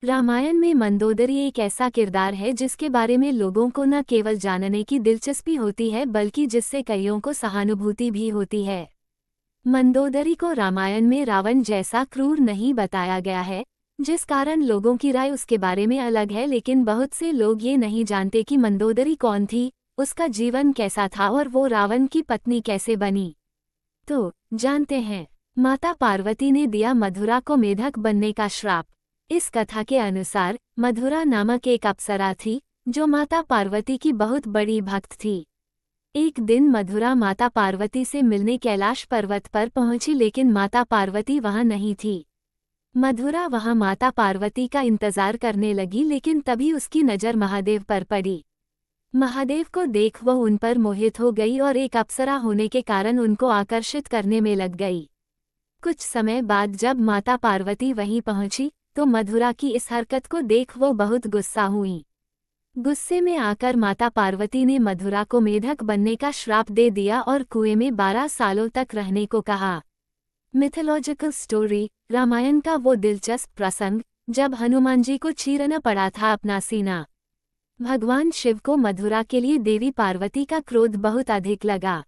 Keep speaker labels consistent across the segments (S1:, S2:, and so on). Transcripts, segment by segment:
S1: रामायण में मंदोदरी एक ऐसा किरदार है जिसके बारे में लोगों को न केवल जानने की दिलचस्पी होती है बल्कि जिससे कईयों को सहानुभूति भी होती है। मंदोदरी को रामायण में रावण जैसा क्रूर नहीं बताया गया है, जिस कारण लोगों की राय उसके बारे में अलग है, लेकिन बहुत से लोग ये नहीं जानते कि मंदोदरी कौन थी, उसका जीवन कैसा था और वो रावण की पत्नी कैसे बनी। तो जानते हैं। माता पार्वती ने दिया मधुरा को मेढक बनने का श्राप। इस कथा के अनुसार मधुरा नामक एक अप्सरा थी जो माता पार्वती की बहुत बड़ी भक्त थी। एक दिन मधुरा माता पार्वती से मिलने कैलाश पर्वत पर पहुंची, लेकिन माता पार्वती वहां नहीं थी। मधुरा वहां माता पार्वती का इंतजार करने लगी, लेकिन तभी उसकी नज़र महादेव पर पड़ी। महादेव को देख वह उन पर मोहित हो गई और एक अप्सरा होने के कारण उनको आकर्षित करने में लग गई। कुछ समय बाद जब माता पार्वती वहीं पहुंची तो मधुरा की इस हरकत को देख वो बहुत गुस्सा हुई। गुस्से में आकर माता पार्वती ने मधुरा को मेढक बनने का श्राप दे दिया और कुएं में 12 सालों तक रहने को कहा। Mythological story. रामायण का वो दिलचस्प प्रसंग जब हनुमान जी को चीरना पड़ा था अपना सीना। भगवान शिव को मधुरा के लिए देवी पार्वती का क्रोध बहुत अधिक लगा।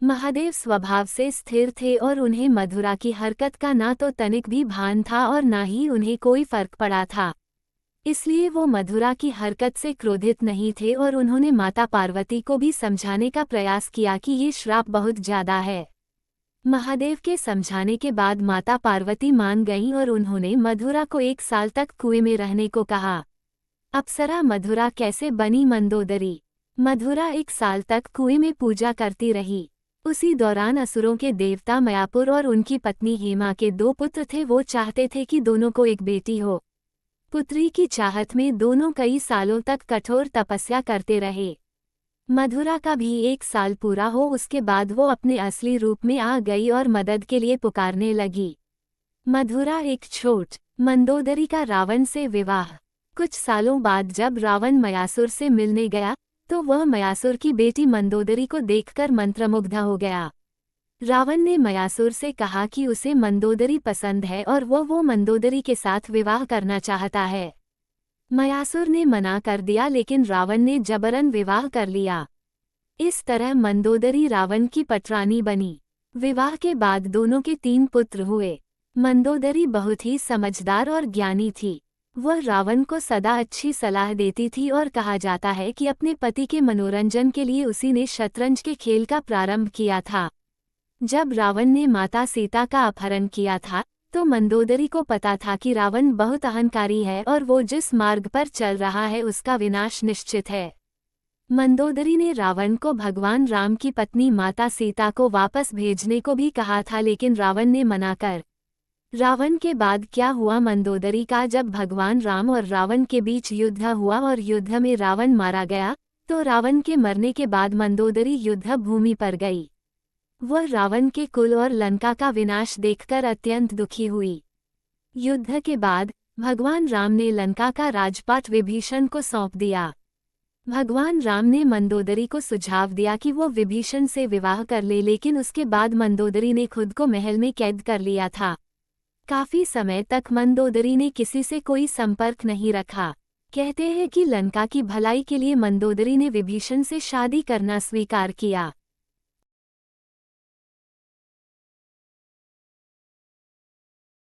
S1: महादेव स्वभाव से स्थिर थे और उन्हें मधुरा की हरकत का ना तो तनिक भी भान था और ना ही उन्हें कोई फर्क पड़ा था। इसलिए वो मधुरा की हरकत से क्रोधित नहीं थे और उन्होंने माता पार्वती को भी समझाने का प्रयास किया कि ये श्राप बहुत ज्यादा है। महादेव के समझाने के बाद माता पार्वती मान गईं और उन्होंने मधुरा को 1 साल तक कुएं में रहने को कहा। अप्सरा मधुरा कैसे बनी मंदोदरी। मधुरा 1 साल तक कुएं में पूजा करती रही। उसी दौरान असुरों के देवता मयापुर और उनकी पत्नी हेमा के 2 पुत्र थे। वो चाहते थे कि दोनों को एक बेटी हो। पुत्री की चाहत में दोनों कई सालों तक कठोर तपस्या करते रहे। मधुरा का भी 1 साल पूरा हो उसके बाद वो अपने असली रूप में आ गई और मदद के लिए पुकारने लगी। मधुरा एक छोट मंदोदरी का रावण से विवाह। कुछ सालों बाद जब रावण मयासुर से मिलने गया तो वह मयासुर की बेटी मंदोदरी को देखकर मंत्रमुग्ध हो गया। रावण ने मयासुर से कहा कि उसे मंदोदरी पसंद है और वो मंदोदरी के साथ विवाह करना चाहता है। मयासुर ने मना कर दिया, लेकिन रावण ने जबरन विवाह कर लिया। इस तरह मंदोदरी रावण की पटरानी बनी। विवाह के बाद दोनों के 3 पुत्र हुए। मंदोदरी बहुत ही समझदार और ज्ञानी थी। वह रावण को सदा अच्छी सलाह देती थी और कहा जाता है कि अपने पति के मनोरंजन के लिए उसी ने शतरंज के खेल का प्रारंभ किया था। जब रावण ने माता सीता का अपहरण किया था तो मंदोदरी को पता था कि रावण बहुत अहंकारी है और वो जिस मार्ग पर चल रहा है उसका विनाश निश्चित है। मंदोदरी ने रावण को भगवान राम की पत्नी माता सीता को वापस भेजने को भी कहा था, लेकिन रावण ने मना कर। रावण के बाद क्या हुआ मंदोदरी का। जब भगवान राम और रावण के बीच युद्ध हुआ और युद्ध में रावण मारा गया तो रावण के मरने के बाद मंदोदरी युद्ध भूमि पर गई। वह रावण के कुल और लंका का विनाश देखकर अत्यंत दुखी हुई। युद्ध के बाद भगवान राम ने लंका का राजपाट विभीषण को सौंप दिया। भगवान राम ने मंदोदरी को सुझाव दिया कि वो विभीषण से विवाह कर ले, लेकिन उसके बाद मंदोदरी ने खुद को महल में कैद कर लिया था। काफी समय तक मंदोदरी ने किसी से कोई संपर्क नहीं रखा। कहते हैं कि लंका की भलाई के लिए मंदोदरी ने विभीषण से शादी करना स्वीकार किया।